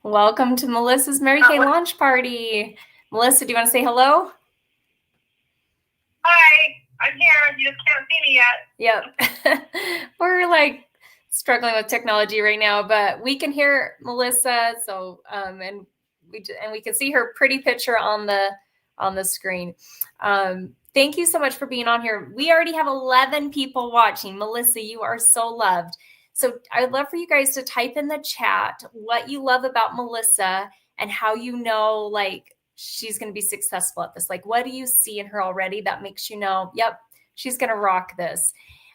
Welcome to Melissa's Mary Kay launch party. Melissa, do you want to say hello? Hi, I'm here. You just can't see me yet. Yep. We're like struggling with technology right now, but we can hear Melissa. So, and we can see her pretty picture on the screen. Thank you so much for being on here. We already have 11 people watching. Melissa, you are so loved. So I'd love for you guys to type in the chat what you love about Melissa and how you know, like, she's going to be successful at this. Like, what do you see in her already that makes you know, yep, she's going to rock this.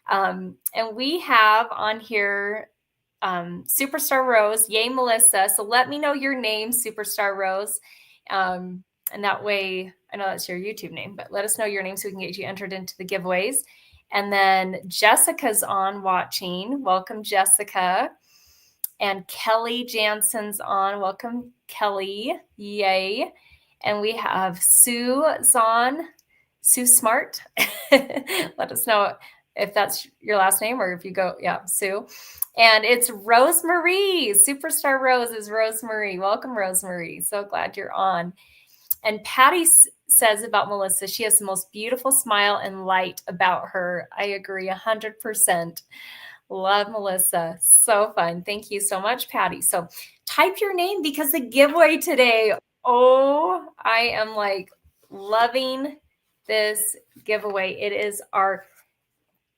And we have on here Superstar Rose. Yay, Melissa. So let me know your name, Superstar Rose. And that way, I know that's your YouTube name, but let us know your name so we can get you entered into the giveaways. And then Jessica's on watching. Welcome, Jessica. And Kelly Jansen's on. Welcome, Kelly. Yay. And we have Sue's on. Sue Smart. Let us know if that's your last name or if you go, yeah, Sue. And it's Rosemarie. Superstar Rose is Rosemarie. Welcome, Rosemarie. So glad you're on. And Patty says about Melissa, she has the most beautiful smile and light about her. I agree 100%. Love Melissa. So fun. Thank you so much, Patty. So type your name because the giveaway today, oh, I am like loving this giveaway. It is our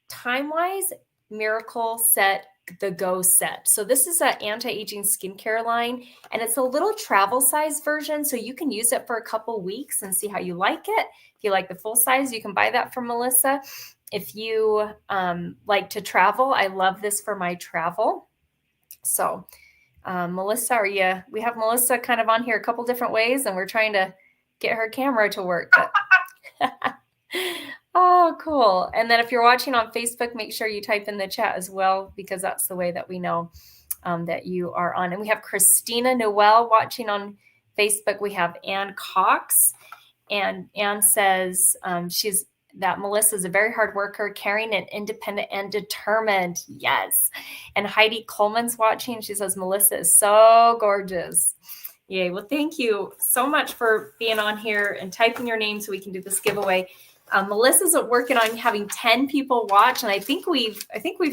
Time-Wise Miracle Set, the Go set. So this is an anti-aging skincare line, and it's a little travel size version. So you can use it for a couple weeks and see how you like it. If you like the full size, you can buy that from Melissa. If you like to travel, I love this for my travel. So Melissa, we have Melissa kind of on here a couple different ways, and we're trying to get her camera to work. But oh, cool. And then if you're watching on Facebook, make sure you type in the chat as well, because that's the way that we know that you are on. And we have Christina Noel watching on Facebook. We have Ann Cox. And Ann says that Melissa is a very hard worker, caring and independent and determined. Yes. And Heidi Coleman's watching. She says, Melissa is so gorgeous. Yay. Well, thank you so much for being on here and typing your name so we can do this giveaway. Melissa's working on having 10 people watch, and I think we've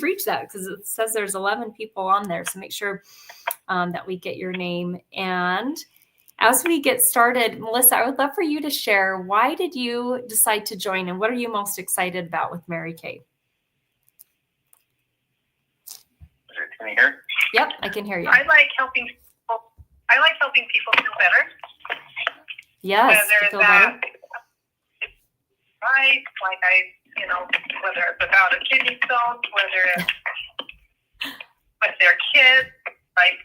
reached that because it says there's 11 people on there. So make sure that we get your name. And as we get started, Melissa, I would love for you to share, why did you decide to join, and what are you most excited about with Mary Kay? Can you hear? Yep, I can hear you. I like helping people feel better. Yes, to feel better. Right, like whether it's about a kidney stone, whether it's with their kids, like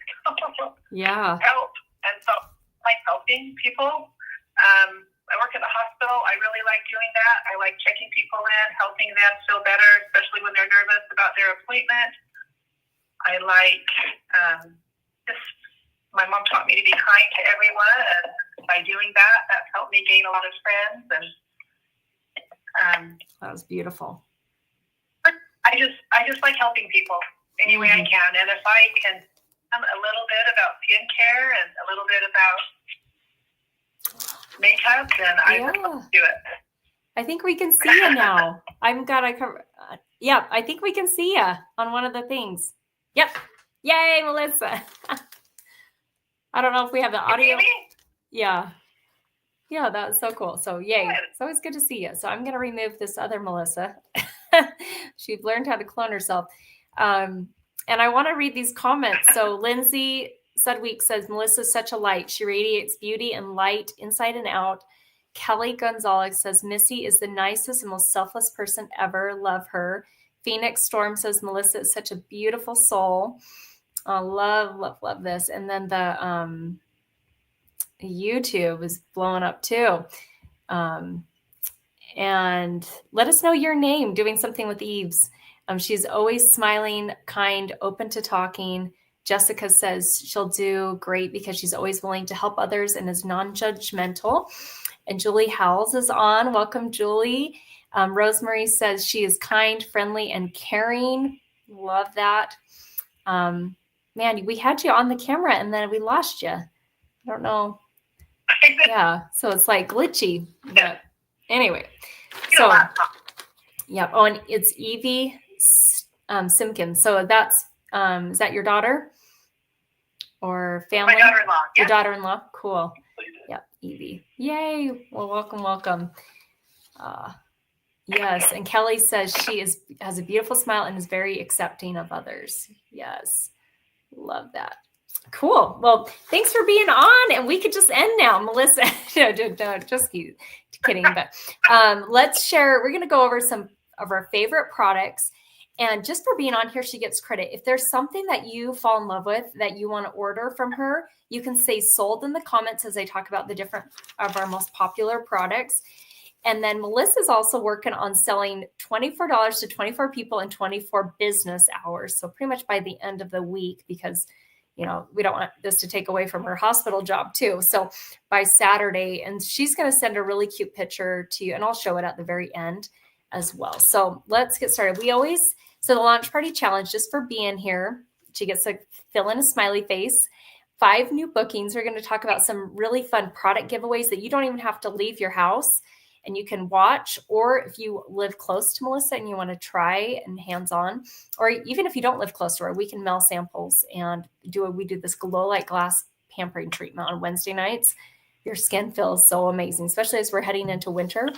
yeah, help. And so I like helping people. I work at the hospital. I really like doing that. I like checking people in, helping them feel better, especially when they're nervous about their appointment. I like my mom taught me to be kind to everyone, and by doing that, that's helped me gain a lot of friends. And that was beautiful. I just like helping people any way I can, and if I can a little bit about skincare and a little bit about makeup, then I will do it. I think we can see you now. Yeah, I think we can see you on one of the things. Yep. Yay, Melissa. I don't know if we have the audio. Yeah. Yeah, that's so cool. So yay. It's always good to see you. So I'm going to remove this other Melissa. She's learned how to clone herself. And I want to read these comments. So Lindsay Sudweek says, Melissa's such a light. She radiates beauty and light inside and out. Kelly Gonzalez says, Missy is the nicest and most selfless person ever. Love her. Phoenix Storm says, Melissa is such a beautiful soul. Love, love, love this. And then the YouTube is blowing up too. And let us know your name, doing something with Eves. She's always smiling, kind, open to talking. Jessica says she'll do great because she's always willing to help others and is non-judgmental. And Julie Howells is on. Welcome, Julie. Rosemary says she is kind, friendly, and caring. Love that. Man, we had you on the camera and then we lost you. I don't know. Yeah, so it's like glitchy. But anyway, so yeah. Oh, and it's Evie Simpkins. So that's is that your daughter or family? My daughter-in-law. Your daughter-in-law. Cool. Yeah, Evie. Yay. Well, welcome. Yes, and Kelly says she has a beautiful smile and is very accepting of others. Yes, love that. Cool. Well, thanks for being on, and we could just end now, Melissa. No, just kidding. But let's share. We're going to go over some of our favorite products, and just for being on here, she gets credit. If there's something that you fall in love with that you want to order from her, you can say "sold" in the comments as I talk about the different of our most popular products. And then Melissa's also working on selling $24 to 24 people in 24 business hours. So pretty much by the end of the week, because, we don't want this to take away from her hospital job too. So by Saturday, and she's going to send a really cute picture to you, and I'll show it at the very end as well. So let's get started. So the launch party challenge, just for being here, she gets to fill in a smiley face. 5 new bookings. We're going to talk about some really fun product giveaways that you don't even have to leave your house and you can watch, or if you live close to Melissa and you want to try and hands-on, or even if you don't live close to her, we can mail samples and we do this glow light glass pampering treatment on Wednesday nights. Your skin feels so amazing, especially as we're heading into winter.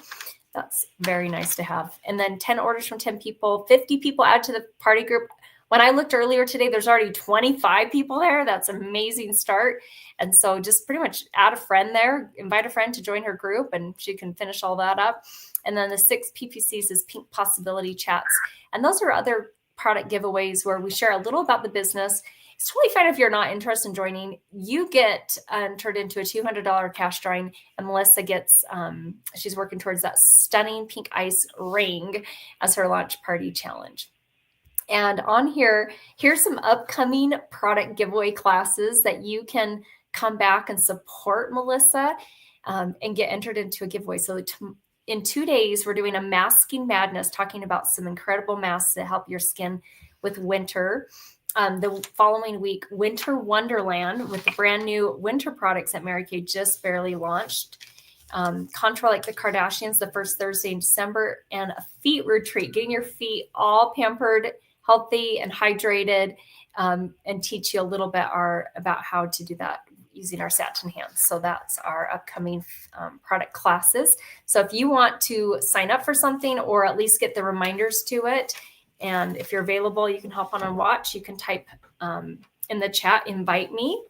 That's very nice to have. And then 10 orders from 10 people, 50 people add to the party group. When I looked earlier today, there's already 25 people there. That's an amazing start. And so just pretty much add a friend there, invite a friend to join her group, and she can finish all that up. And then the 6 PPCs is Pink Possibility Chats. And those are other product giveaways where we share a little about the business. It's totally fine if you're not interested in joining. You get entered into a $200 cash drawing, and Melissa gets, she's working towards that stunning pink ice ring as her launch party challenge. And on here, here's some upcoming product giveaway classes that you can come back and support Melissa and get entered into a giveaway. So in 2 days, we're doing a masking madness, talking about some incredible masks that help your skin with winter. The following week, Winter Wonderland with the brand new winter products that Mary Kay just barely launched. Contour Like the Kardashians the first Thursday in December, and a feet retreat, getting your feet all pampered, healthy and hydrated, and teach you a little bit about how to do that using our satin hands. So that's our upcoming product classes. So if you want to sign up for something or at least get the reminders to it, and if you're available, you can hop on and watch. You can type in the chat, invite me,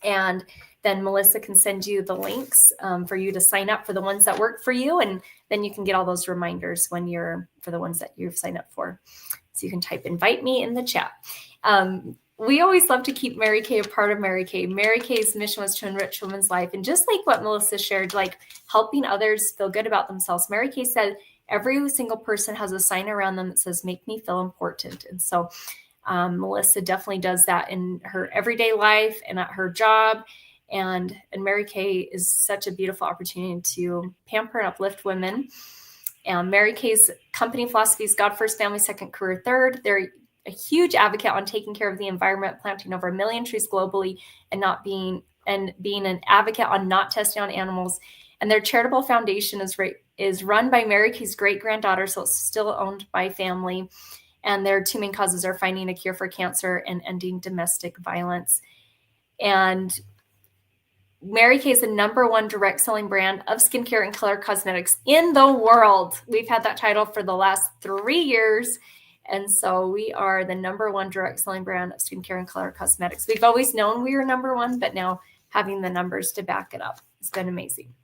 and then Melissa can send you the links for you to sign up for the ones that work for you. And then you can get all those reminders for the ones that you've signed up for. So you can type invite me in the chat. We always love to keep Mary Kay a part of Mary Kay. Mary Kay's mission was to enrich women's life. And just like what Melissa shared, like helping others feel good about themselves, Mary Kay said every single person has a sign around them that says, make me feel important. And so Melissa definitely does that in her everyday life and at her job. And Mary Kay is such a beautiful opportunity to pamper and uplift women. Mary Kay's company philosophy is God first, family second, career third. They're a huge advocate on taking care of the environment, planting over 1 million trees globally, and being an advocate on not testing on animals. And their charitable foundation is run by Mary Kay's great-granddaughter, so it's still owned by family. And their 2 main causes are finding a cure for cancer and ending domestic violence. And Mary Kay is the #1 direct selling brand of skincare and color cosmetics in the world. We've had that title for the last 3 years. And so we are the #1 direct selling brand of skincare and color cosmetics. We've always known we were #1, but now having the numbers to back it up has been amazing.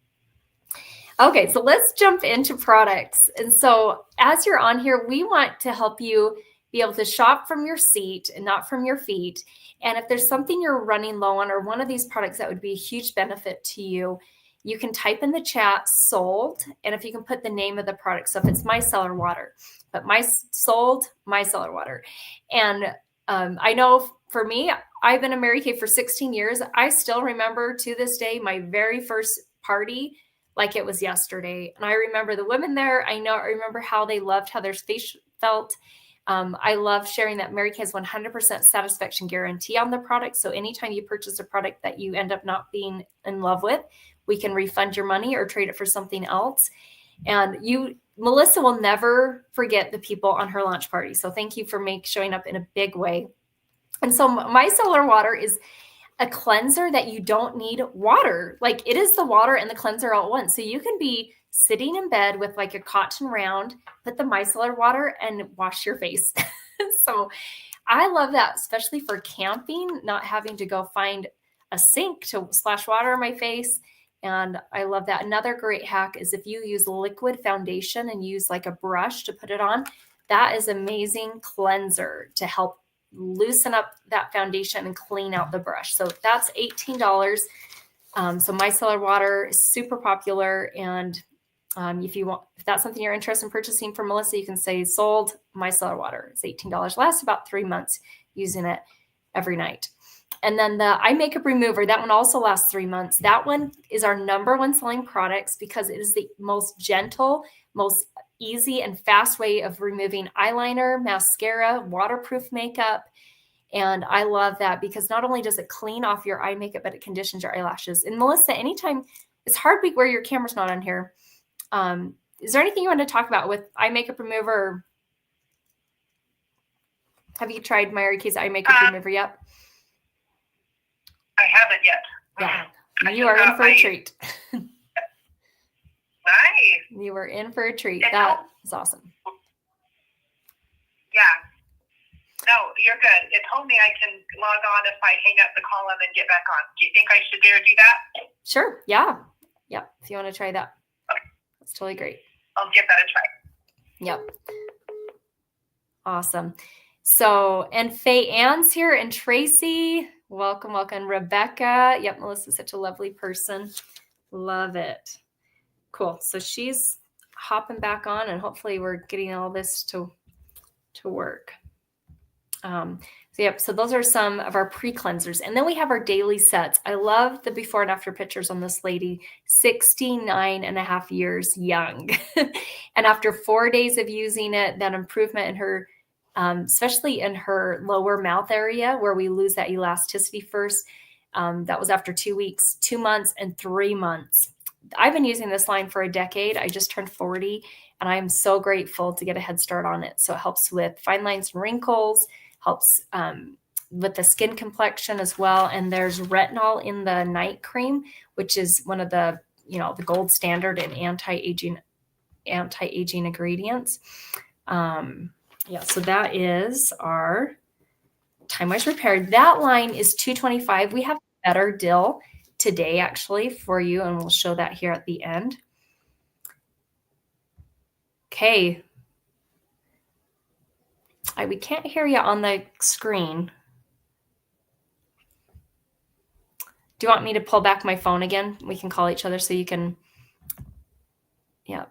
Okay, so let's jump into products. And so as you're on here, we want to help you be able to shop from your seat and not from your feet. And if there's something you're running low on or one of these products that would be a huge benefit to you, you can type in the chat sold. And if you can put the name of the product. So if it's micellar water, but micellar water. And I know for me, I've been a Mary Kay for 16 years. I still remember to this day, my very first party like it was yesterday. And I remember the women there. I remember how they loved how their face felt. I love sharing that Mary Kay has 100% satisfaction guarantee on the product. So anytime you purchase a product that you end up not being in love with, we can refund your money or trade it for something else. And Melissa will never forget the people on her launch party. So thank you for showing up in a big way. And so micellar water is a cleanser that you don't need water. Like, it is the water and the cleanser all at once. So you can be sitting in bed with like a cotton round, put the micellar water and wash your face. So I love that, especially for camping, not having to go find a sink to splash water on my face. And I love that. Another great hack is if you use liquid foundation and use like a brush to put it on, that is amazing cleanser to help loosen up that foundation and clean out the brush. So that's $18. So micellar water is super popular. And if that's something you're interested in purchasing from Melissa, you can say sold micellar water. It's $18. Lasts about 3 months using it every night. And then the eye makeup remover, that one also lasts 3 months. That one is our number one selling products because it is the most gentle, most easy and fast way of removing eyeliner, mascara, waterproof makeup. And I love that because not only does it clean off your eye makeup, but it conditions your eyelashes. And Melissa, anytime, it's hard where your camera's not on here. Is there anything you want to talk about with eye makeup remover? Have you tried Mary Kay's eye makeup remover yet? I haven't yet. Yeah, you are in for a treat. Nice. You were in for a treat. That is awesome. Yeah. No, you're good. It told me I can log on if I hang up the call and then get back on. Do you think I should dare do that? Sure. Yeah. Yeah. If you want to try that. Okay. That's totally great. I'll give that a try. Yep. Awesome. So, and Faye Ann's here and Tracy. Welcome, welcome. Rebecca. Yep, Melissa's such a lovely person. Love it. Cool. So she's hopping back on and hopefully we're getting all this to work. So those are some of our pre-cleansers. And then we have our daily sets. I love the before and after pictures on this lady, 69 and a half years young. And after 4 days of using it, that improvement in her, especially in her lower mouth area where we lose that elasticity first. That was after 2 weeks, 2 months, and 3 months. I've been using this line for a decade. I just turned 40 and I'm so grateful to get a head start on it. So it helps with fine lines and wrinkles, helps with the skin complexion as well. And there's retinol in the night cream, which is one of the, the gold standard in anti-aging ingredients. So that is our Time Wise Repair. That line is $225. We have a better deal today actually for you, and we'll show that here at the end. Okay. We can't hear you on the screen. Do you want me to pull back my phone again? We can call each other so you can, yeah.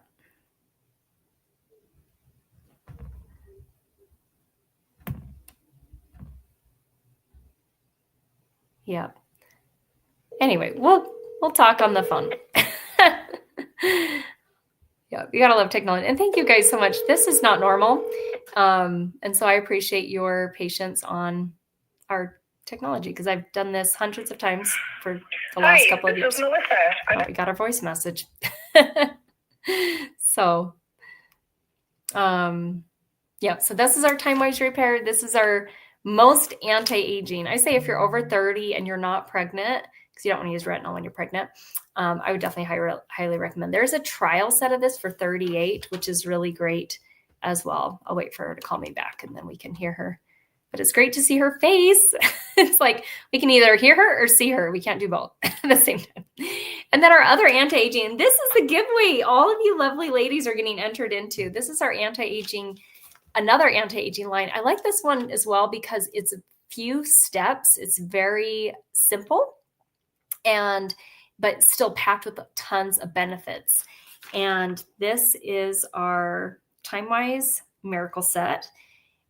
Yeah. Anyway, we'll talk on the phone. Yeah, you gotta love technology. And thank you guys so much. This is not normal. And so I appreciate your patience on our technology because I've done this hundreds of times for the last couple of years. This is Melissa. Oh, we got our voice message. So, so this is our Time Wise Repair. This is our most anti-aging. I say if you're over 30 and you're not pregnant, because you don't want to use retinol when you're pregnant, I would definitely highly recommend. There's a trial set of this for $38, which is really great as well. I'll wait for her to call me back and then we can hear her. But it's great to see her face. It's like we can either hear her or see her. We can't do both at the same time. And then our other anti-aging, this is the giveaway all of you lovely ladies are getting entered into. This is our another anti-aging line. I like this one as well because it's a few steps. It's very simple but still packed with tons of benefits. And this is our Time Wise Miracle Set.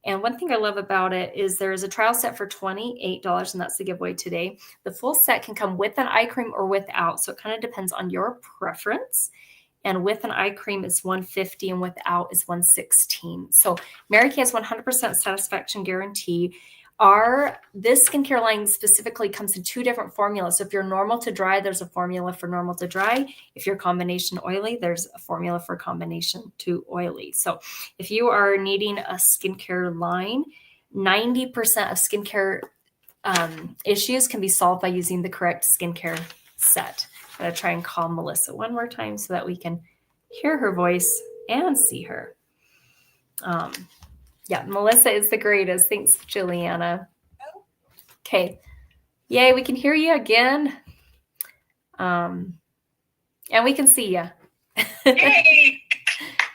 And one thing I love about it is there is a trial set for $28, and that's the giveaway today. The full set can come with an eye cream or without, so it kind of depends on your preference. And with an eye cream is $150 and without is $116. So Mary Kay has 100% satisfaction guarantee. This skincare line specifically comes in 2 different formulas. So if you're normal to dry, there's a formula for normal to dry. If you're combination oily, there's a formula for combination to oily. So if you are needing a skincare line, 90% of skincare issues can be solved by using the correct skincare set. I'm going to try and call Melissa one more time so that we can hear her voice and see her. Yeah, Melissa is the greatest. Thanks, Juliana. Okay. Yay, we can hear you again. And we can see you. Yay!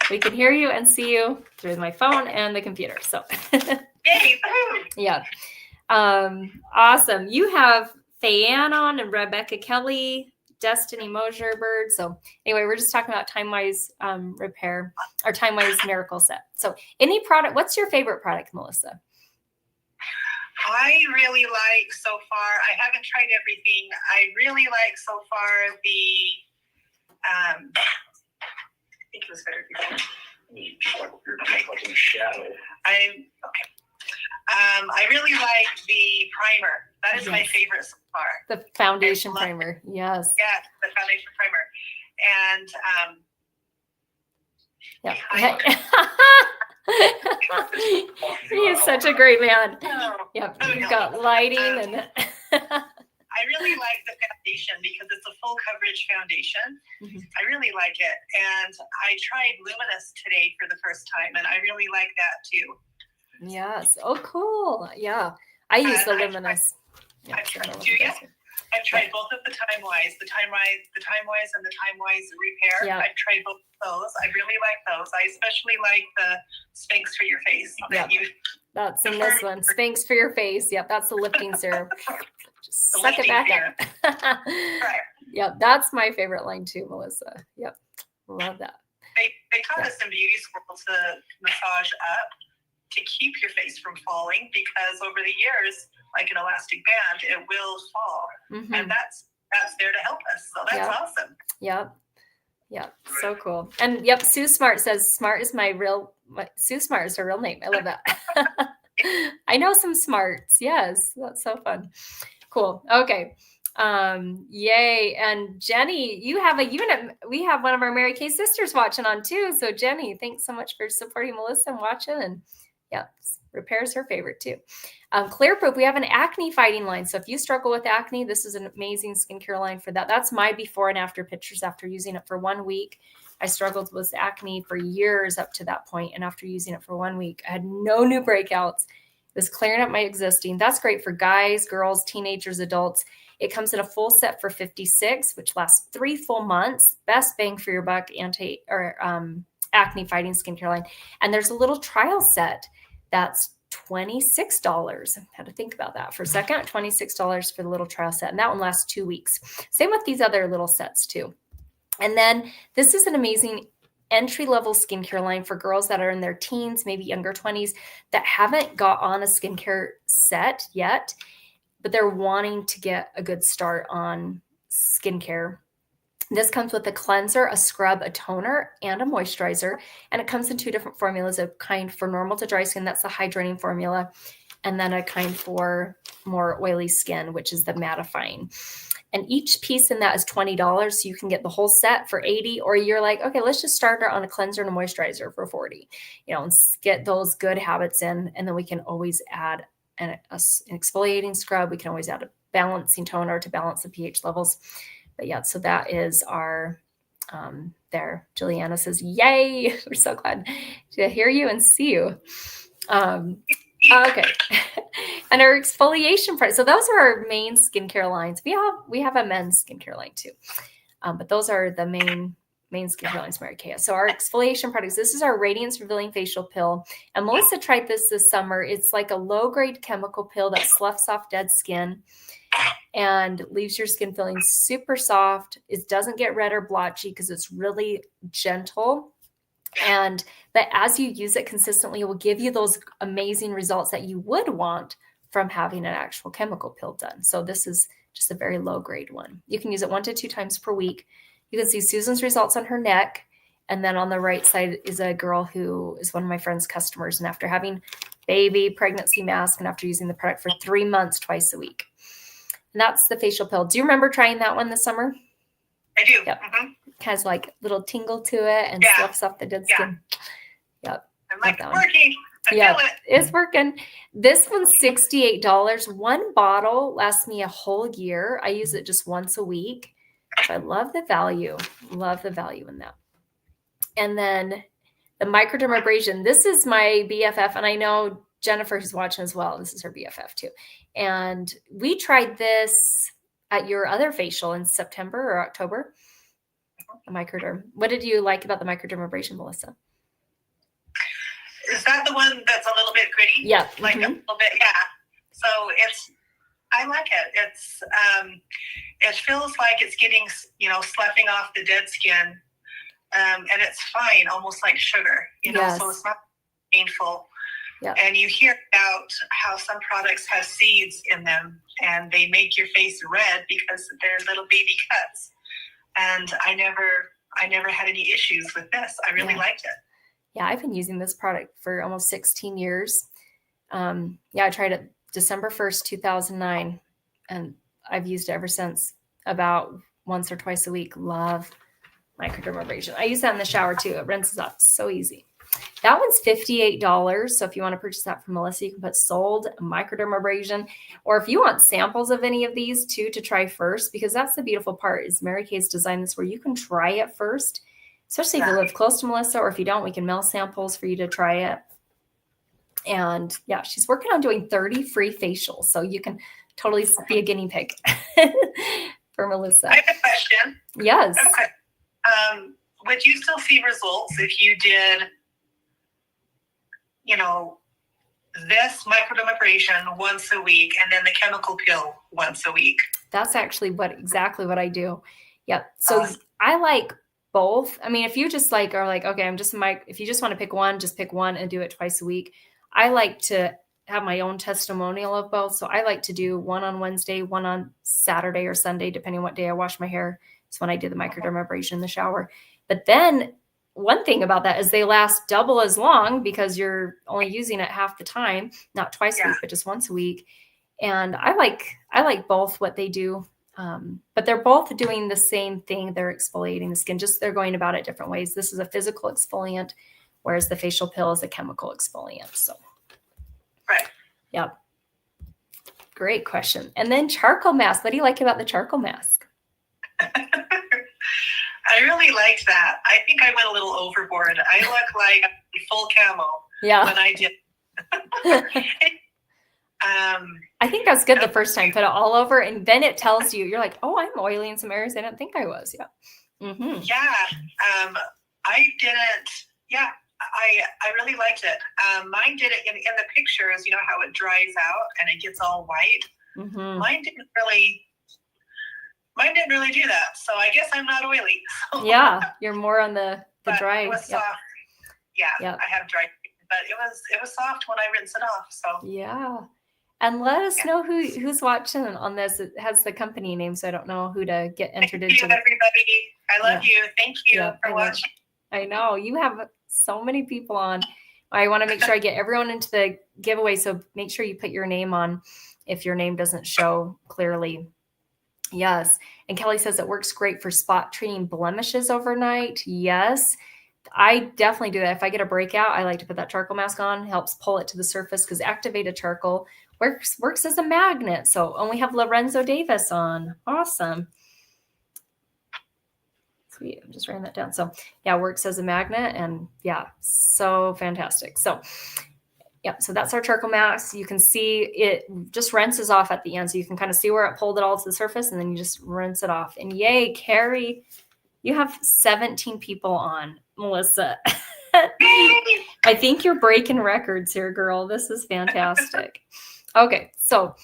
We can hear you and see you through my phone and the computer. So Yay! yeah. Awesome. You have Fayanne on and Rebecca Kelly, Destiny Mosierbird. So anyway, we're just talking about Time-Wise repair or Time-Wise miracle set. So any product, what's your favorite product, Melissa? I really like so far, I haven't tried everything. I really like so far the, I think it was better before. Like in shadow. I really like the primer. That is my favorite so far. The foundation primer. Yes. Yeah, the foundation primer. And he is such a great man. Oh, Yep. You've got lighting and I really like the foundation because it's a full coverage foundation. Mm-hmm. I really like it. And I tried Luminous today for the first time, and I really like that too. Yes. Oh, cool. Yeah. I use the Luminous. I've tried both of the Time-Wise, the Time-Wise and the Time-Wise Repair. Yeah. I've tried both of those. I really like those. I especially like the Sphinx for your face. Yeah. That's in this one. Sphinx for your face. Yep. That's the lifting serum. Just suck it back up. Right. Yep. That's my favorite line too, Melissa. Yep. Love that. They taught us in beauty school to massage up to keep your face from falling, because over the years, like an elastic band, it will fall. Mm-hmm. And that's there to help us. So that's awesome. Yep. So cool. And yep, Sue Smart says Smart is Sue Smart is her real name. I love that. I know some smarts. Yes. That's so fun. Cool. Okay. Yay. And Jenny, we have one of our Mary Kay sisters watching on too. So Jenny, thanks so much for supporting Melissa and watching. And Repair's her favorite too. Clear Proof, we have an acne fighting line. So if you struggle with acne, this is an amazing skincare line for that. That's my before and after pictures after using it for 1 week. I struggled with acne for years up to that point. And after using it for 1 week, I had no new breakouts. It was clearing up my existing. That's great for guys, girls, teenagers, adults. It comes in a full set for $56, which lasts 3 full months. Best bang for your buck acne fighting skincare line. And there's a little trial set that's $26. I had to think about that for a second. $26 for the little trial set. And that one lasts 2 weeks. Same with these other little sets too. And then this is an amazing entry-level skincare line for girls that are in their teens, maybe younger 20s, that haven't got on a skincare set yet, but they're wanting to get a good start on skincare. This comes with a cleanser, a scrub, a toner, and a moisturizer. And it comes in 2 different formulas, a kind for normal to dry skin, that's the hydrating formula, and then a kind for more oily skin, which is the mattifying. And each piece in that is $20. So you can get the whole set for $80, or you're like, okay, let's just start on a cleanser and a moisturizer for $40, and get those good habits in. And then we can always add an exfoliating scrub. We can always add a balancing toner to balance the pH levels. But yeah, so that is our there. Juliana says, yay. We're so glad to hear you and see you. Okay. And our exfoliation product. So those are our main skincare lines. We have a men's skincare line too. But those are the main skincare lines Mary Kay. So our exfoliation products, this is our Radiance Revealing Facial Pill. And Melissa tried this summer. It's like a low-grade chemical pill that sloughs off dead skin and leaves your skin feeling super soft. It doesn't get red or blotchy because it's really gentle. But as you use it consistently, it will give you those amazing results that you would want from having an actual chemical pill done. So this is just a very low grade one. You can use it 1 to 2 times per week. You can see Susan's results on her neck. And then on the right side is a girl who is one of my friend's customers. And after having baby pregnancy mask and after using the product for 3 months, twice a week. And that's the facial pill. Do you remember trying that one this summer? I do. Yep. Mm-hmm. It has like little tingle to it and sloughs off the dead skin. Yep. I'm like, it's working. I feel it. It's working. This one's $68. One bottle lasts me a whole year. I use it just once a week. So I love the value. Love the value in that. And then the microdermabrasion. This is my BFF, and I know Jennifer who's watching as well. This is her BFF too. And we tried this at your other facial in September or October. A microderm. What did you like about the microdermabrasion, Melissa? Is that the one that's a little bit gritty? Yeah. Like a little bit, yeah. So I like it. It feels like it's getting, sloughing off the dead skin. And it's fine, almost like sugar, so it's not painful. Yep. And you hear about how some products have seeds in them and they make your face red because they're little baby cuts. And I never had any issues with this. I really liked it. Yeah, I've been using this product for almost 16 years. I tried it December 1st, 2009, and I've used it ever since, about once or twice a week. Love microdermabrasion. I use that in the shower too. It rinses off so easy. That one's $58. So if you want to purchase that from Melissa, you can put sold microdermabrasion, or if you want samples of any of these too to try first, because that's the beautiful part is Mary Kay's designed this where you can try it first, especially if you live close to Melissa, or if you don't, we can mail samples for you to try it. And yeah, she's working on doing 30 free facials. So you can totally be a guinea pig for Melissa. I have a question. Yes. Okay. Would you still see results if you did, this microdermabrasion once a week and then the chemical pill once a week? That's actually exactly what I do. Yep. So I like both. I mean, if you just are like, okay, if you just want to pick one, just pick one and do it twice a week. I like to have my own testimonial of both. So I like to do one on Wednesday, one on Saturday or Sunday, depending on what day I wash my hair. It's when I do the microdermabrasion in the shower. But then one thing about that is they last double as long because you're only using it half the time, not twice a week, but just once a week. And I like both what they do. But they're both doing the same thing. They're exfoliating the skin, just they're going about it different ways. This is a physical exfoliant, whereas the facial pill is a chemical exfoliant. So, right. Yep. Great question. And then charcoal mask. What do you like about the charcoal mask? I really liked that. I think I went a little overboard. I look like full camo when I did. I think that's good the first time. Put it all over, and then it tells you, you're like, oh, I'm oily in some areas I didn't think I was. Yeah. Mm-hmm. Yeah. I didn't. Yeah. I really liked it. Mine did it in the pictures, how it dries out and it gets all white. Mm-hmm. Mine didn't really do that. So I guess I'm not oily. So. Yeah. You're more on the dry. It was soft. Yeah. Yep. I have dry, but it was soft when I rinse it off. So yeah. And let us know who's watching on this. It has the company name, so I don't know who to get entered into. Thank you, everybody. I love you. Thank you for watching. I know. You have so many people on. I want to make sure I get everyone into the giveaway, so make sure you put your name on if your name doesn't show clearly. Yes. And Kelly says it works great for spot treating blemishes overnight. Yes. I definitely do that. If I get a breakout, I like to put that charcoal mask on. Helps pull it to the surface because activated charcoal works as a magnet. So, and we have Lorenzo Davis on. Awesome. Sweet. I'm just writing that down. So yeah, works as a magnet, and yeah, so fantastic. So yeah, so that's our charcoal mask. You can see it just rinses off at the end. So you can kind of see where it pulled it all to the surface, and then you just rinse it off. And yay, Carrie, you have 17 people on, Melissa. I think you're breaking records here, girl. This is fantastic. Okay, so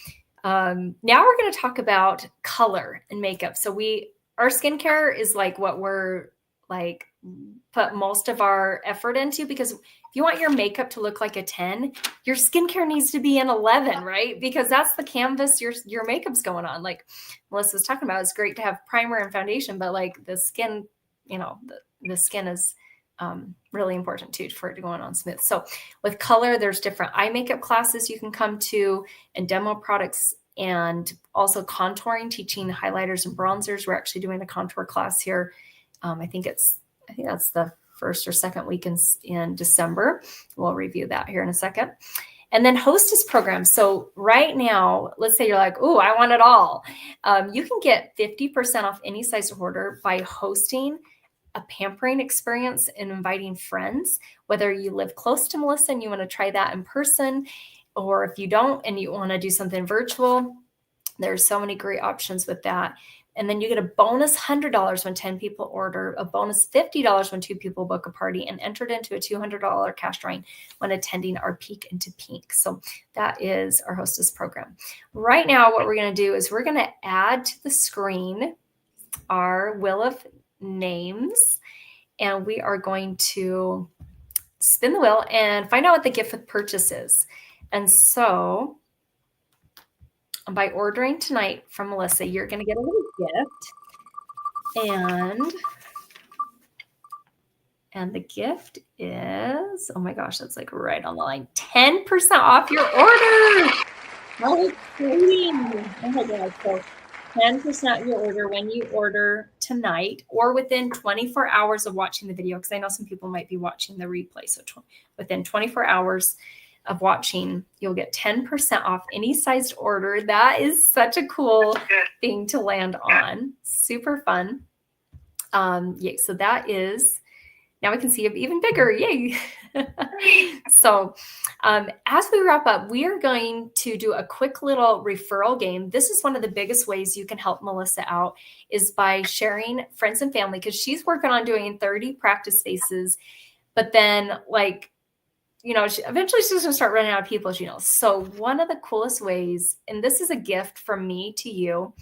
now we're going to talk about color and makeup. So our skincare is like what we're like put most of our effort into, because if you want your makeup to look like a 10, your skincare needs to be an 11, right? Because that's the canvas your makeup's going on. Like Melissa was talking about, it's great to have primer and foundation, but like the skin, you know, the skin is really important too for it to go on smooth. So with color, there's different eye makeup classes you can come to, and demo products, and also contouring, teaching highlighters and bronzers. We're actually doing a contour class here. I think that's the first or second week in December. We'll review that here in a second. And then hostess programs. So right now, let's say you're like, oh, I want it all. You can get 50% off any size order by hosting a pampering experience and inviting friends, whether you live close to Melissa and you want to try that in person, or if you don't and you want to do something virtual. There's so many great options with that. And then you get a bonus $100 when 10 people order, a bonus $50 when 2 people book a party, and entered into a $200 cash drawing when attending our Peek into Pink. So that is our hostess program. Right now, what we're going to do is we're going to add to the screen our wheel of names, and we are going to spin the wheel and find out what the gift with purchase is. And so by ordering tonight from Melissa, you're going to get a little gift. And the gift is, oh my gosh, that's like right on the line, 10% off your order. How exciting. Oh my God. So 10% of your order when you order tonight or within 24 hours of watching the video, because I know some people might be watching the replay. So within 24 hours of watching, you'll get 10% off any sized order. That is such a cool thing to land on. Super fun. Yeah, so that is, now we can see it even bigger. Yay. So as we wrap up, we are going to do a quick little referral game. This is one of the biggest ways you can help Melissa out, is by sharing friends and family, because she's working on doing 30 practice spaces, but then like, you know, eventually she's going to start running out of people, you know. So one of the coolest ways, and this is a gift from me to you,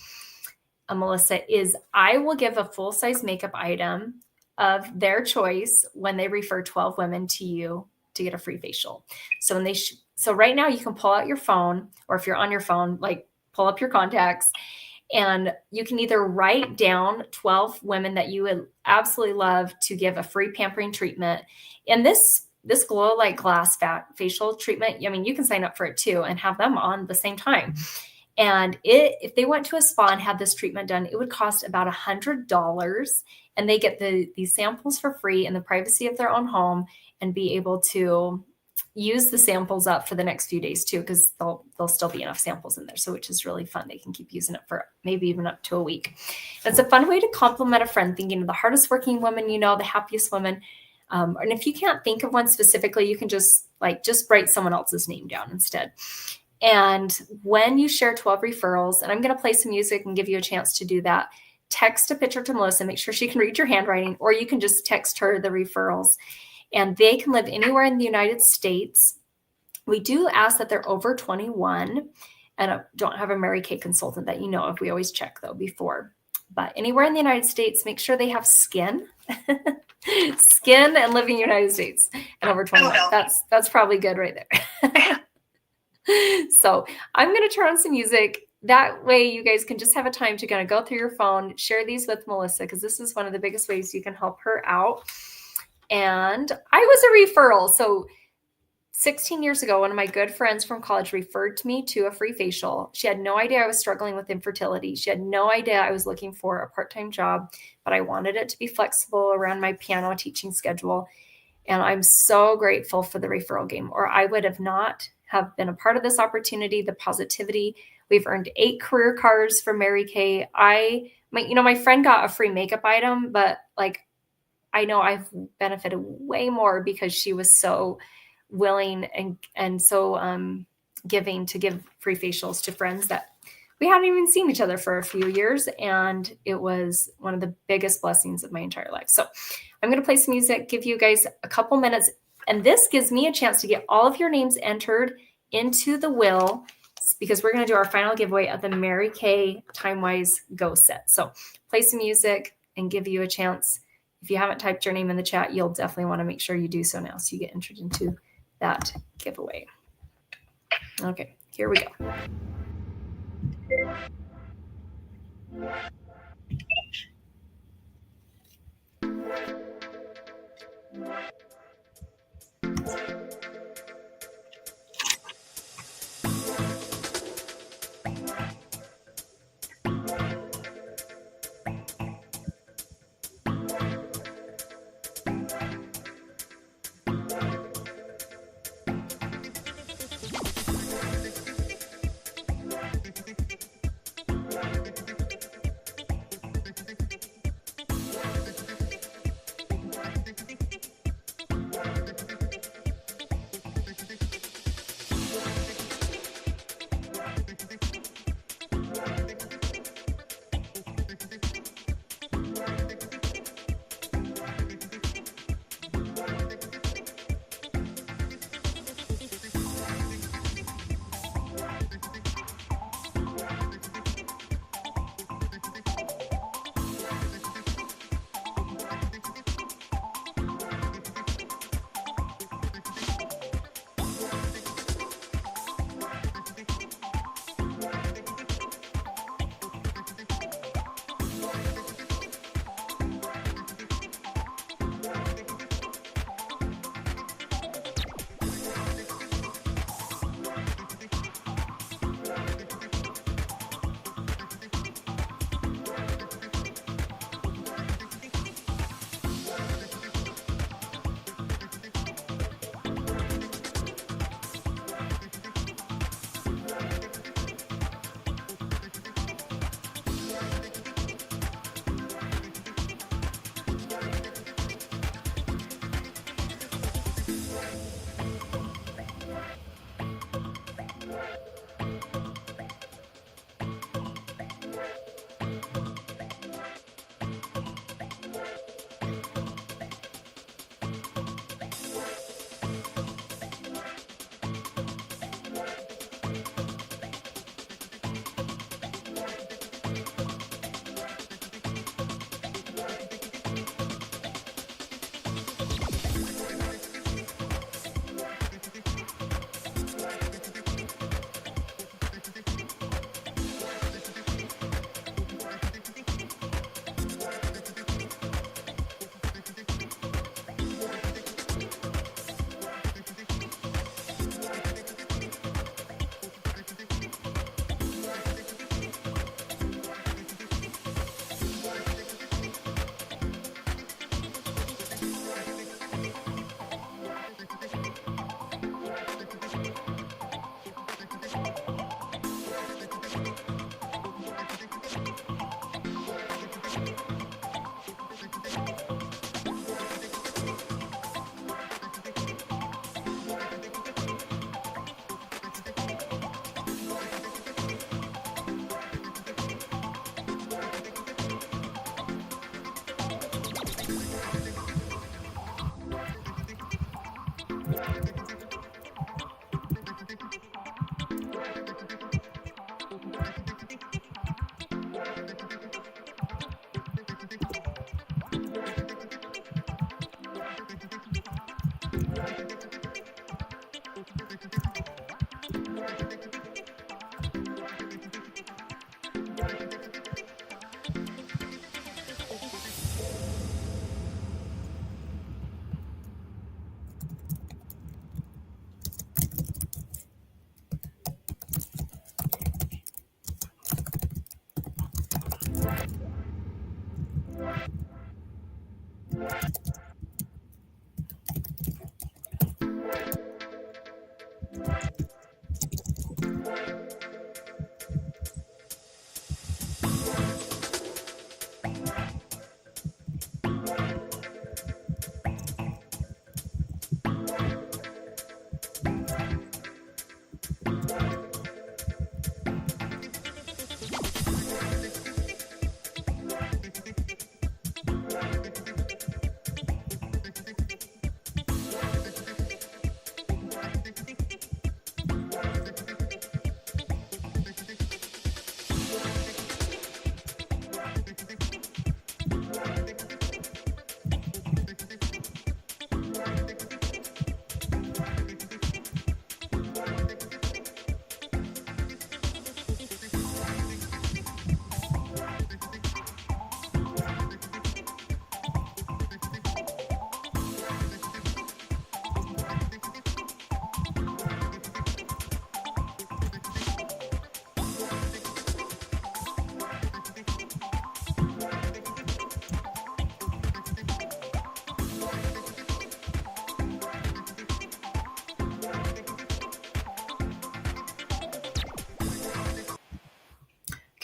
Melissa, is I will give a full-size makeup item of their choice when they refer 12 women to you to get a free facial. So when so right now you can pull out your phone, or if you're on your phone, like pull up your contacts, and you can either write down 12 women that you would absolutely love to give a free pampering treatment. And this glow like glass facial treatment, I mean, you can sign up for it too and have them on the same time. And if they went to a spa and had this treatment done, it would cost about $100, and they get these samples for free in the privacy of their own home, and be able to use the samples up for the next few days too, because there'll still be enough samples in there. So which is really fun. They can keep using it for maybe even up to a week. It's a fun way to compliment a friend, thinking of the hardest working woman, you know, the happiest woman. And if you can't think of one specifically, you can just write someone else's name down instead. And when you share 12 referrals, and I'm going to play some music and give you a chance to do that, text a picture to Melissa, make sure she can read your handwriting, or you can just text her the referrals, and they can live anywhere in the United States. We do ask that they're over 21 and don't have a Mary Kay consultant that you know of. We always check though before, but anywhere in the United States, make sure they have skin, skin and live in the United States and over 21. That's probably good right there. So I'm going to turn on some music. That way you guys can just have a time to kind of go through your phone, share these with Melissa, because this is one of the biggest ways you can help her out. And I was a referral. So 16 years ago, one of my good friends from college referred to me to a free facial. She had no idea I was struggling with infertility. She had no idea I was looking for a part-time job, but I wanted it to be flexible around my piano teaching schedule. And I'm so grateful for the referral game, or I would have not have been a part of this opportunity, the positivity. We've earned 8 career cards from Mary Kay. My friend got a free makeup item, but like, I know I've benefited way more because she was so willing and so giving to give free facials to friends that we hadn't even seen each other for a few years. And it was one of the biggest blessings of my entire life. So I'm going to play some music, give you guys a couple minutes. And this gives me a chance to get all of your names entered into the wheel, because we're going to do our final giveaway of the Mary Kay Time Wise Go set. So play some music and give you a chance if you haven't typed your name in the chat, you'll definitely want to make sure you do so now so you get entered into that giveaway. Okay, here we go.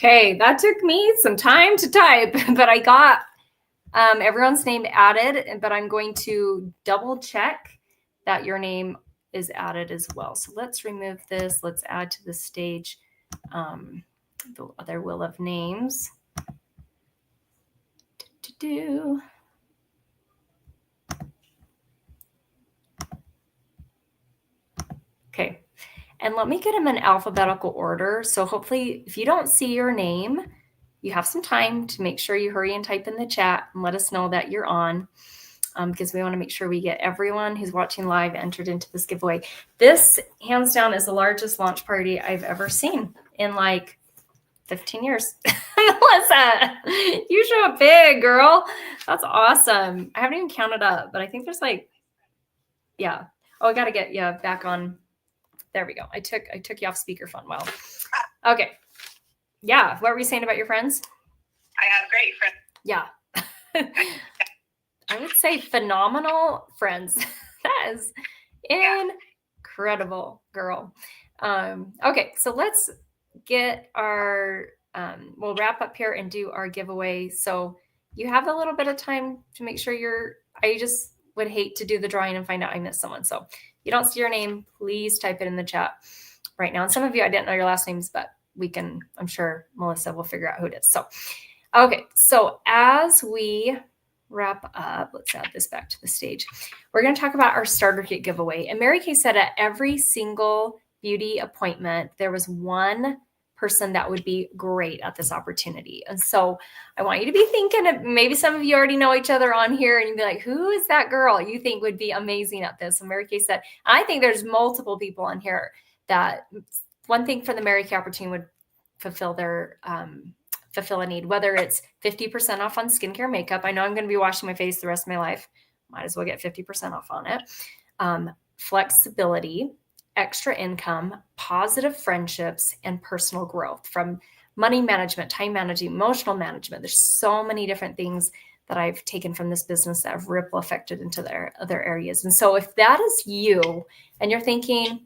Okay, that took me some time to type, but I got everyone's name added, but I'm going to double check that your name is added as well. So let's remove this. Let's add to the stage the other wheel of names. Okay, and let me get them in alphabetical order. So hopefully if you don't see your name, you have some time to make sure you hurry and type in the chat and let us know that you're on, because we want to make sure we get everyone who's watching live entered into this giveaway. This, hands down, is the largest launch party I've ever seen in like 15 years. Melissa, you show up big, girl. That's awesome. I haven't even counted up, but I think there's like, yeah. Oh, I got to get you back on. There we go. I took you off speakerphone. Well, okay. Yeah. What were you saying about your friends? I have great friends. Yeah. I would say phenomenal friends. That is incredible, girl. Okay. So let's get our, we'll wrap up here and do our giveaway. So you have a little bit of time to make sure I just would hate to do the drawing and find out I missed someone. So if you don't see your name, please type it in the chat right now. And some of you, I didn't know your last names, but I'm sure Melissa will figure out who it is. So, okay. So as we wrap up, let's add this back to the stage. We're going to talk about our starter kit giveaway. And Mary Kay said at every single beauty appointment, there was one person that would be great at this opportunity. And so I want you to be thinking of, maybe some of you already know each other on here and you'd be like, who is that girl you think would be amazing at this? And Mary Kay said, I think there's multiple people on here that one thing for the Mary Kay opportunity would fulfill a need, whether it's 50% off on skincare makeup. I know I'm going to be washing my face the rest of my life. Might as well get 50% off on it. Flexibility, extra income, positive friendships, and personal growth, from money management, time management, emotional management. There's so many different things that I've taken from this business that have ripple affected into their other areas. And so if that is you and you're thinking,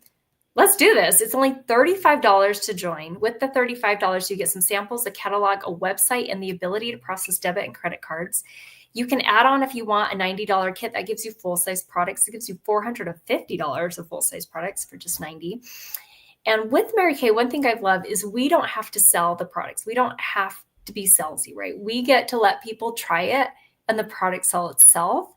let's do this, it's only $35 to join. With the $35, you get some samples, a catalog, a website, and the ability to process debit and credit cards. You can add on, if you want, a $90 kit that gives you full-size products. It gives you $450 of full-size products for just $90. And with Mary Kay, one thing I love is we don't have to sell the products. We don't have to be salesy, right? We get to let people try it and the product sell itself.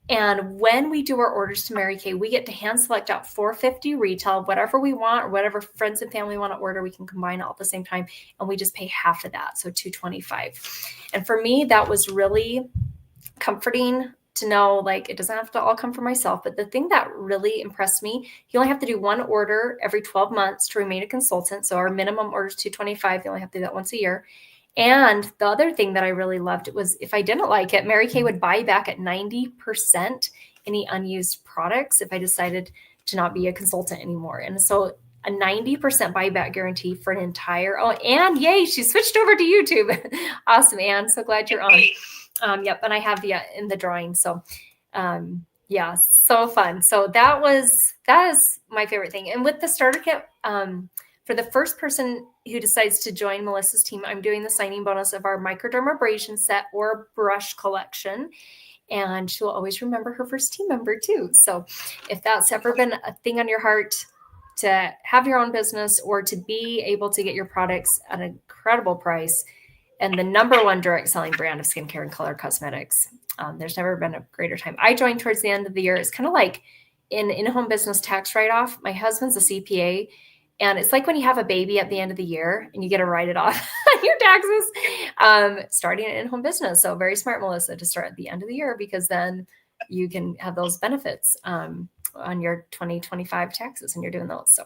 And when we do our orders to Mary Kay, we get to hand select out $450 retail, whatever we want, or whatever friends and family want to order, we can combine it all at the same time. And we just pay half of that. So $225. And for me, that was really comforting to know, like, it doesn't have to all come from myself. But the thing that really impressed me, you only have to do one order every 12 months to remain a consultant. So our minimum order is $225. You only have to do that once a year. And the other thing that I really loved was if I didn't like it, Mary Kay would buy back at 90% any unused products if I decided to not be a consultant anymore. And so a 90% buyback guarantee for an entire, oh, and yay, she switched over to YouTube. Awesome, Anne. So glad you're on. Yep. And I have the in the drawing. So yeah, so fun. So that is my favorite thing. And with the starter kit, for the first person who decides to join Melissa's team, I'm doing the signing bonus of our microdermabrasion set or brush collection. And she'll always remember her first team member too. So if that's ever been a thing on your heart to have your own business or to be able to get your products at an incredible price and the number one direct selling brand of skincare and color cosmetics, there's never been a greater time. I joined towards the end of the year. It's kind of like in-home business tax write-off. My husband's a CPA. And it's like when you have a baby at the end of the year and you get to write it off on your taxes, starting an in-home business. So very smart, Melissa, to start at the end of the year, because then you can have those benefits on your 2025 taxes and you're doing those. So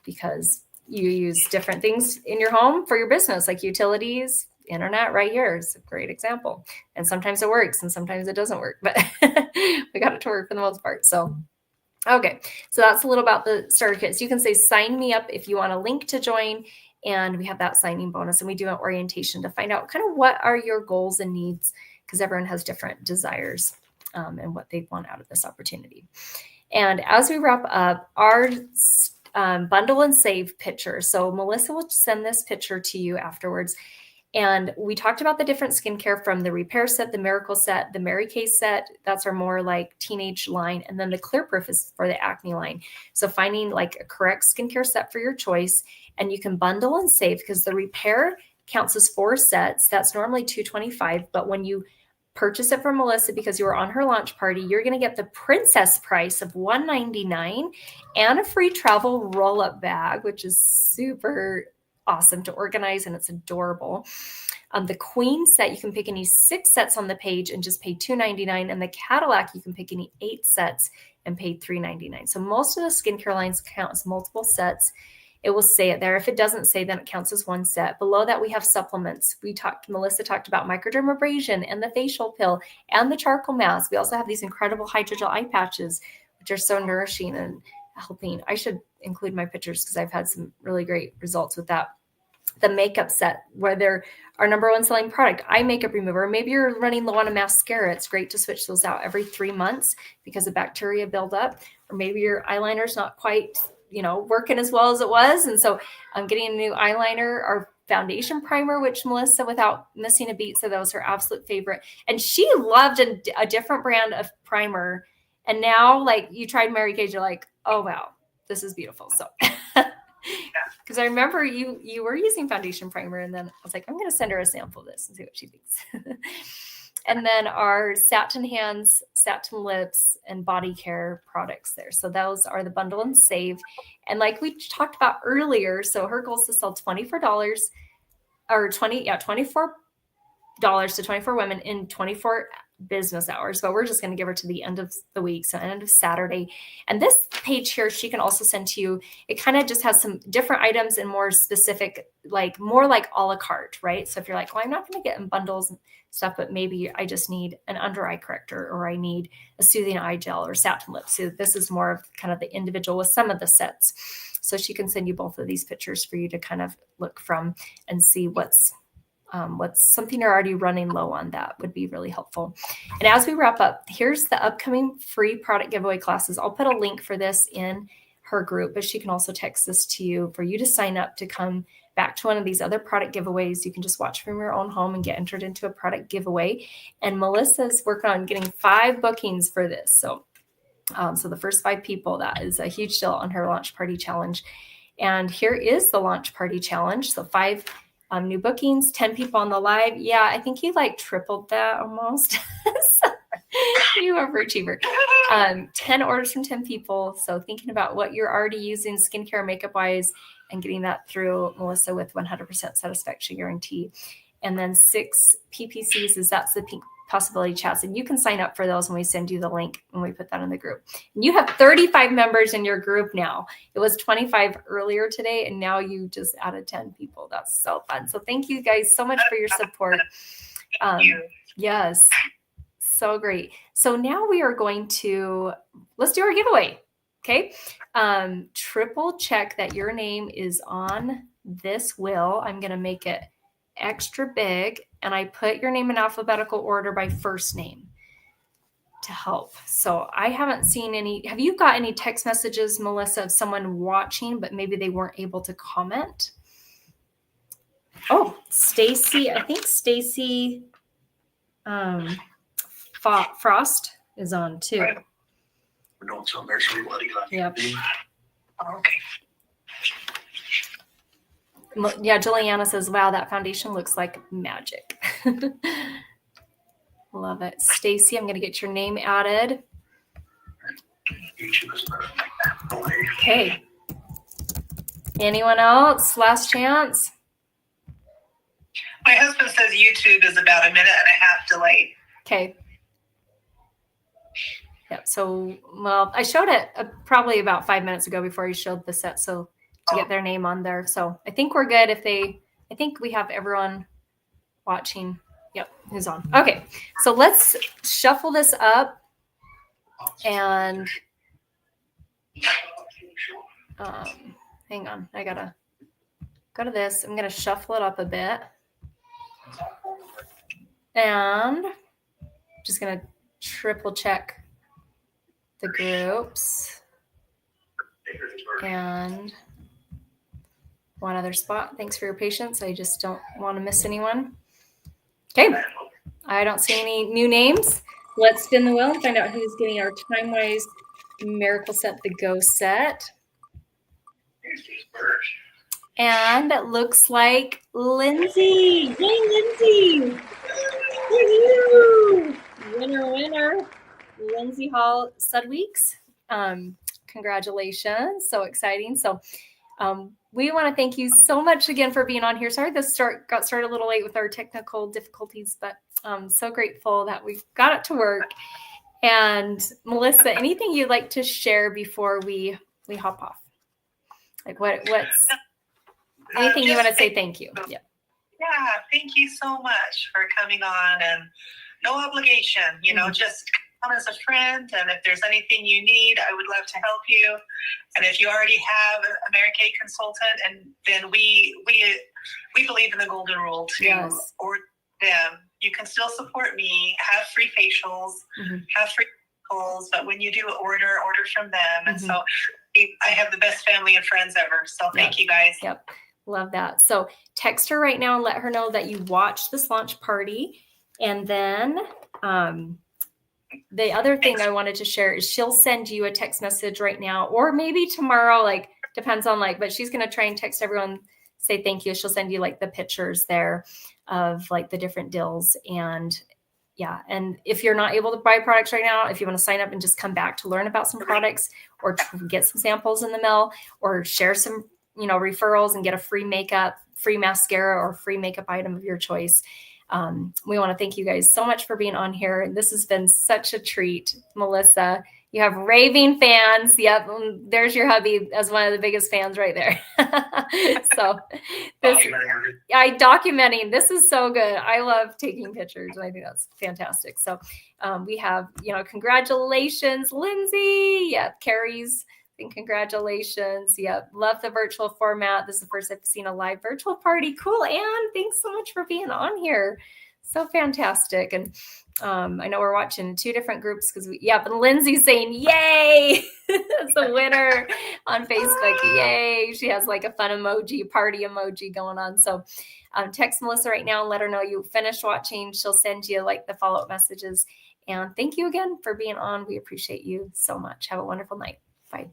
because you use different things in your home for your business, like utilities, internet right here is a great example. And sometimes it works and sometimes it doesn't work, but we got it to work for the most part. So okay, so that's a little about the starter kits. You can say sign me up if you want a link to join, and we have that signing bonus, and we do an orientation to find out kind of what are your goals and needs, because everyone has different desires and what they want out of this opportunity. And as we wrap up, our bundle and save picture. So Melissa will send this picture to you afterwards. And we talked about the different skincare from the Repair set, the Miracle set, the Mary Kay set. That's our more like teenage line. And then the Clear Proof is for the acne line. So finding like a correct skincare set for your choice. And you can bundle and save because the Repair counts as 4 sets. That's normally $225. But when you purchase it from Melissa because you were on her launch party, you're going to get the princess price of $199 and a free travel roll-up bag, which is super awesome to organize, and it's adorable. The Queen set, you can pick any 6 sets on the page and just pay $299, and the Cadillac, you can pick any 8 sets and pay $399. So most of the skincare lines count as multiple sets. It will say it there. If it doesn't say, then it counts as 1 set. Below that, we have supplements. Melissa talked about microdermabrasion and the facial pill and the charcoal mask. We also have these incredible hydrogel eye patches, which are so nourishing and helping. I should include my pictures because I've had some really great results with that. The makeup set, where they're our number 1 selling product, eye makeup remover. Maybe you're running low on a mascara. It's great to switch those out every 3 months because the bacteria build up. Or maybe your eyeliner's not quite, working as well as it was. And so I'm getting a new eyeliner. Our foundation primer, which Melissa, without missing a beat, said that was her absolute favorite. And she loved a different brand of primer. And now, like, you tried Mary Kay, you're like, oh, wow, this is beautiful. So because I remember you were using foundation primer, and then I was like, I'm going to send her a sample of this and see what she thinks. And then our satin hands, satin lips, and body care products there. So those are the bundle and save. And like we talked about earlier, so her goal is to sell $24 or $24 to 24 women in 24 business hours, but we're just going to give her to the end of the week, so end of Saturday. And this page here, she can also send to you. It kind of just has some different items and more specific, like more like a la carte, right? So if you're like, well, I'm not going to get in bundles and stuff, but maybe I just need an under eye corrector, or I need a soothing eye gel or satin lips. So this is more of kind of the individual with some of the sets. So she can send you both of these pictures for you to kind of look from and see what's something you're already running low on. That would be really helpful. And as we wrap up, here's the upcoming free product giveaway classes. I'll put a link for this in her group, but she can also text this to you for you to sign up to come back to one of these other product giveaways. You can just watch from your own home and get entered into a product giveaway. And Melissa's working on getting 5 bookings for this. So the first 5 people, that is a huge deal on her launch party challenge. And here is the launch party challenge. So 5 new bookings, 10 people on the live. Yeah, I think you like tripled that almost. So, you overachiever. 10 orders from 10 people. So thinking about what you're already using skincare, makeup wise, and getting that through Melissa with 100% satisfaction guarantee. And then 6 PPCs, that's the possibility chats. And you can sign up for those when we send you the link when we put that in the group. And you have 35 members in your group now. It was 25 earlier today, and now you just added 10 people. That's so fun. So thank you guys so much for your support. Thank you. Yes, so great. So now we are going to, let's do our giveaway. Okay. Triple check that your name is on this wheel. I'm going to make it extra big, and I put your name in alphabetical order by first name to help. So I haven't seen any. Have you got any text messages, Melissa, of someone watching, but maybe they weren't able to comment? Oh, Stacy. I think Stacy Frost is on too. Right. We're doing something extra bloody. Yep. Okay. Yeah, Juliana says, wow, that foundation looks like magic. Love it. Stacy, I'm going to get your name added. YouTube is better than that. Okay. Anyone else? Last chance? My husband says YouTube is about 1.5 minutes delayed. Okay. Yep. So, well, I showed it probably about 5 minutes ago before you showed the set. So to get their name on there. So I think we're good I think we have everyone watching. Yep. Who's on? Okay. So let's shuffle this up and, hang on. I gotta go to this. I'm going to shuffle it up a bit. And just going to triple check the groups. And one other spot. Thanks for your patience. I just don't want to miss anyone. Okay. I don't see any new names. Let's spin the wheel and find out who's getting our Time-Wise Miracle Set, the Go set. And it looks like Lindsay. Yay, Lindsay! Woo-hoo! Winner, winner. Lindsay Hall Sudweeks. Congratulations. So exciting. So we want to thank you so much again for being on here. Sorry this got started a little late with our technical difficulties, but I'm so grateful that we've got it to work. And Melissa, anything you'd like to share before we hop off? Like what's anything you want to say thank you? Yeah. Yeah, thank you so much for coming on, and no obligation, just come as a friend, and if there's anything you need, I would love to help you. And if you already have a Mary-Kay consultant, and then we believe in the golden rule to order them. You can still support me, have free facials, have free calls, but when you do order from them. And so I have the best family and friends ever. So thank you guys. Yep. Love that. So text her right now and let her know that you watched this launch party. And then the other thing I wanted to share is she'll send you a text message right now, or maybe tomorrow, like depends on but she's going to try and text everyone, say thank you. She'll send you like the pictures there of like the different deals. And yeah. And if you're not able to buy products right now, if you want to sign up and just come back to learn about some products or get some samples in the mail or share some, referrals and get a free makeup, free mascara, or free makeup item of your choice. We want to thank you guys so much for being on here. This has been such a treat. Melissa, you have raving fans. Yep. There's your hubby as one of the biggest fans right there. So documenting. This is so good. I love taking pictures, and I think that's fantastic. So we have, congratulations, Lindsay. Yep. Carrie's. And congratulations. Yep. Love the virtual format. This is the first I've seen a live virtual party. Cool. Anne, thanks so much for being on here. So fantastic. And I know we're watching 2 different groups because but Lindsay's saying, yay, that's the winner on Facebook. Yay. She has like a fun emoji, party emoji going on. So text Melissa right now and let her know you finished watching. She'll send you like the follow-up messages. And thank you again for being on. We appreciate you so much. Have a wonderful night. Bye.